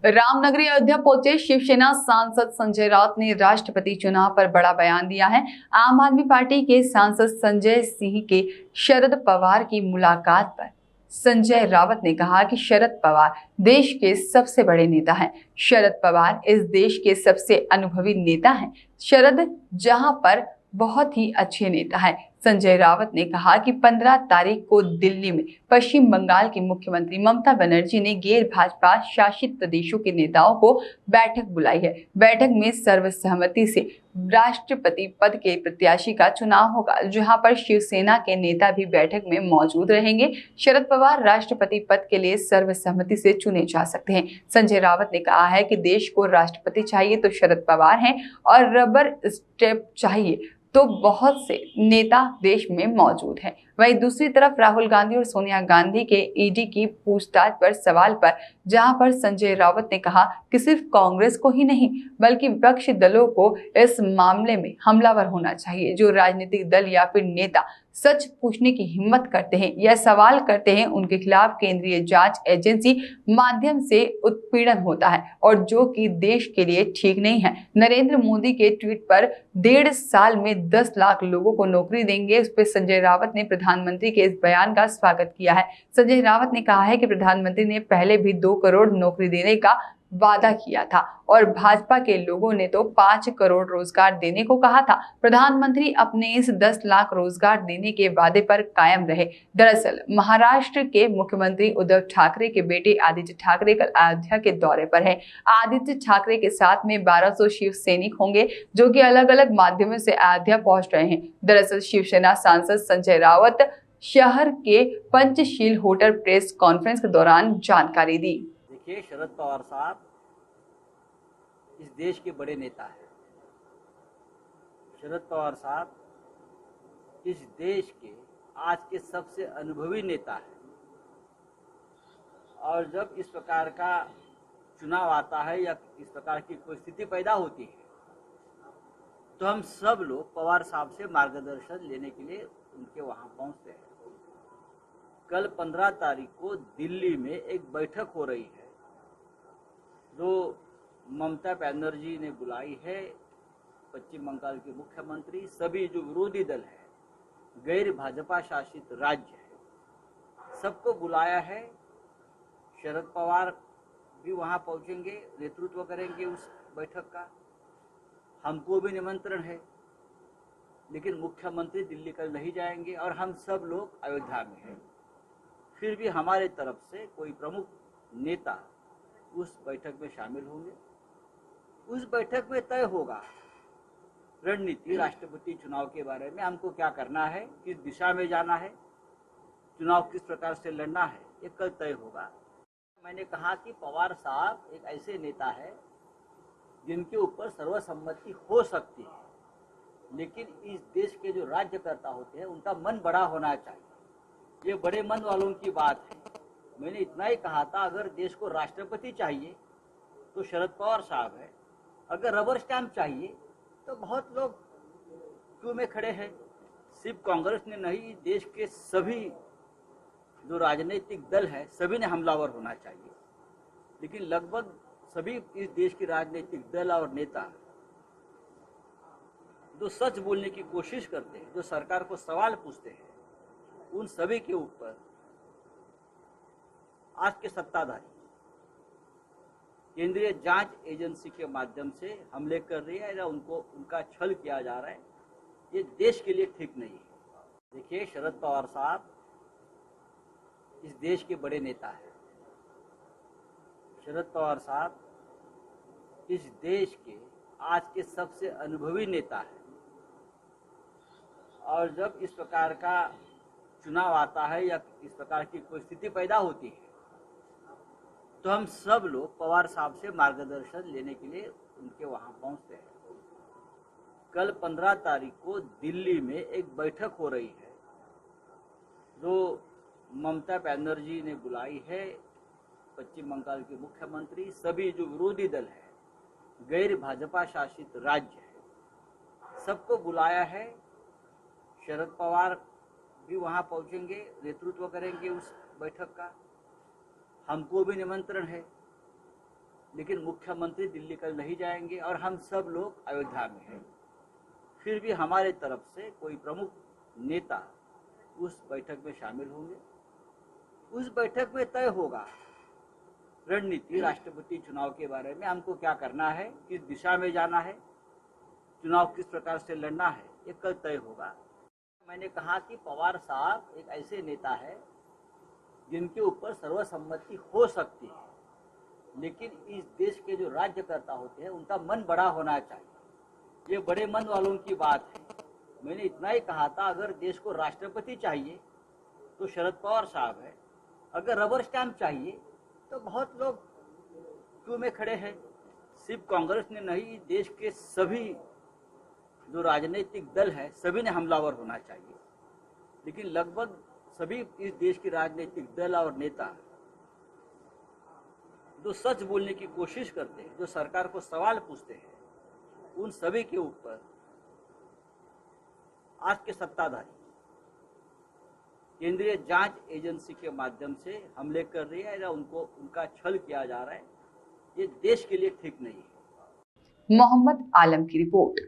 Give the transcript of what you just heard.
रामनगरी अयोध्या पहुंचे शिवसेना सांसद संजय राउत ने राष्ट्रपति चुनाव पर बड़ा बयान दिया है। आम आदमी पार्टी के सांसद संजय सिंह के शरद पवार की मुलाकात पर संजय राउत ने कहा कि शरद पवार देश के सबसे बड़े नेता हैं। शरद पवार इस देश के सबसे अनुभवी नेता हैं। शरद जहां पर बहुत ही अच्छे नेता हैं। संजय राउत ने कहा कि 15 तारीख को दिल्ली में पश्चिम बंगाल की मुख्यमंत्री ममता बनर्जी ने गैर भाजपा शासित प्रदेशों के नेताओं को बैठक बुलाई है। बैठक में सर्वसहमति से राष्ट्रपति पद के प्रत्याशी का चुनाव होगा, जहां पर शिवसेना के नेता भी बैठक में मौजूद रहेंगे। शरद पवार राष्ट्रपति पद के लिए सर्वसहमति से चुने जा सकते हैं। संजय राउत ने कहा है कि देश को राष्ट्रपति चाहिए तो शरद पवार हैं और रबर स्टेप चाहिए तो बहुत से नेता देश में मौजूद हैं। वहीं दूसरी तरफ राहुल गांधी और सोनिया गांधी के ईडी की पूछताछ पर सवाल पर जहां पर संजय राउत ने कहा कि सिर्फ कांग्रेस को ही नहीं बल्कि विपक्षी दलों को इस मामले में हमलावर होना चाहिए। जो राजनीतिक दल या फिर नेता सच पूछने की हिम्मत करते हैं या सवाल करते हैं, उनके खिलाफ केंद्रीय जांच एजेंसी माध्यम से उत्पीड़न होता है और जो कि देश के लिए ठीक नहीं है। नरेंद्र मोदी के ट्वीट पर 1.5 साल में 10 लाख लोगों को नौकरी देंगे, उस पर संजय राउत ने प्रधानमंत्री के इस बयान का स्वागत किया है। संजय राउत ने कहा है कि प्रधानमंत्री ने पहले भी 2 करोड़ नौकरी देने का वादा किया था और भाजपा के लोगों ने तो 5 करोड़ रोजगार देने को कहा था। प्रधानमंत्री अपने इस 10 लाख रोजगार देने के वादे पर कायम रहे। दरअसल महाराष्ट्र के मुख्यमंत्री उद्धव ठाकरे के बेटे आदित्य ठाकरे कल अयोध्या के दौरे पर हैं। आदित्य ठाकरे के साथ में 1200 शिव सैनिक होंगे जो कि अलग अलग माध्यमों से अयोध्या पहुंच रहे हैं। दरअसल शिवसेना सांसद संजय राउत शहर के पंचशील होटल प्रेस कॉन्फ्रेंस के दौरान जानकारी दी। देखिए, शरद पवार साहब इस देश के बड़े नेता हैं। शरद पवार साहब इस देश के आज के सबसे अनुभवी नेता हैं और जब इस प्रकार का चुनाव आता है या इस प्रकार की कोई स्थिति पैदा होती है तो हम सब लोग पवार साहब से मार्गदर्शन लेने के लिए उनके वहां पहुंचते हैं। कल 15 तारीख को दिल्ली में एक बैठक हो रही है जो ममता बनर्जी ने बुलाई है। पश्चिम बंगाल के मुख्यमंत्री, सभी जो विरोधी दल है, गैर भाजपा शासित राज्य है, सबको बुलाया है। शरद पवार भी वहां पहुंचेंगे, नेतृत्व करेंगे उस बैठक का। हमको भी निमंत्रण है, लेकिन मुख्यमंत्री दिल्ली कल नहीं जाएंगे और हम सब लोग अयोध्या में हैं। फिर भी हमारे तरफ से कोई प्रमुख नेता उस बैठक में शामिल होंगे। उस बैठक में तय होगा रणनीति, राष्ट्रपति चुनाव के बारे में हमको क्या करना है, किस दिशा में जाना है, चुनाव किस प्रकार से लड़ना है, ये कल तय होगा। मैंने कहा कि पवार साहब एक ऐसे नेता है जिनके ऊपर सर्वसम्मति हो सकती है, लेकिन इस देश के जो राज्यकर्ता होते हैं उनका मन बड़ा होना चाहिए। ये बड़े मन वालों की बात है। मैंने इतना ही कहा था, अगर देश को राष्ट्रपति चाहिए तो शरद पवार साहब है, अगर रबर स्टैम्प चाहिए तो बहुत लोग क्यों में खड़े हैं। सिर्फ कांग्रेस ने नहीं, देश के सभी जो राजनीतिक दल है सभी ने हमलावर होना चाहिए। लेकिन लगभग सभी इस देश के राजनीतिक दल और नेता जो सच बोलने की कोशिश करते हैं, जो सरकार को सवाल पूछते हैं, उन सभी के ऊपर आज के सत्ताधारी केंद्रीय जांच एजेंसी के माध्यम से हमले कर रही है या उनका छल किया जा रहा है। ये देश के लिए ठीक नहीं है। देखिए, शरद पवार साहब इस देश के बड़े नेता हैं। शरद पवार साहब इस देश के आज के सबसे अनुभवी नेता हैं और जब इस प्रकार का चुनाव आता है या इस प्रकार की कोई स्थिति पैदा होती है तो हम सब लोग पवार साहब से मार्गदर्शन लेने के लिए उनके वहां पहुंचते हैं। कल 15 तारीख को दिल्ली में एक बैठक हो रही है जो ममता बनर्जी ने बुलाई है। पश्चिम बंगाल के मुख्यमंत्री, सभी जो विरोधी दल है, गैर भाजपा शासित राज्य है, सबको बुलाया है। शरद पवार भी वहां पहुंचेंगे, नेतृत्व करेंगे उस बैठक का। हमको भी निमंत्रण है, लेकिन मुख्यमंत्री दिल्ली कल नहीं जाएंगे और हम सब लोग अयोध्या में हैं। फिर भी हमारे तरफ से कोई प्रमुख नेता उस बैठक में शामिल होंगे। उस बैठक में तय होगा रणनीति, राष्ट्रपति चुनाव के बारे में हमको क्या करना है, किस दिशा में जाना है, चुनाव किस प्रकार से लड़ना है, ये कल तय होगा। मैंने कहा कि पवार साहब एक ऐसे नेता है जिनके ऊपर सर्वसम्मति हो सकती है, लेकिन इस देश के जो राज्यकर्ता होते हैं उनका मन बड़ा होना चाहिए। ये बड़े मन वालों की बात है। मैंने इतना ही कहा था, अगर देश को राष्ट्रपति चाहिए तो शरद पवार साहब है, अगर रबर स्टैंप चाहिए तो बहुत लोग क्यों में खड़े हैं। सिर्फ कांग्रेस ने नहीं, देश के सभी जो राजनीतिक दल है सभी ने हमलावर होना चाहिए। लेकिन लगभग सभी इस देश के राजनीतिक दल और नेता जो सच बोलने की कोशिश करते हैं, जो सरकार को सवाल पूछते हैं, उन सभी के ऊपर आज के सत्ताधारी केंद्रीय जांच एजेंसी के माध्यम से हमले कर रही है या उनका छल किया जा रहा है। ये देश के लिए ठीक नहीं है। मोहम्मद आलम की रिपोर्ट।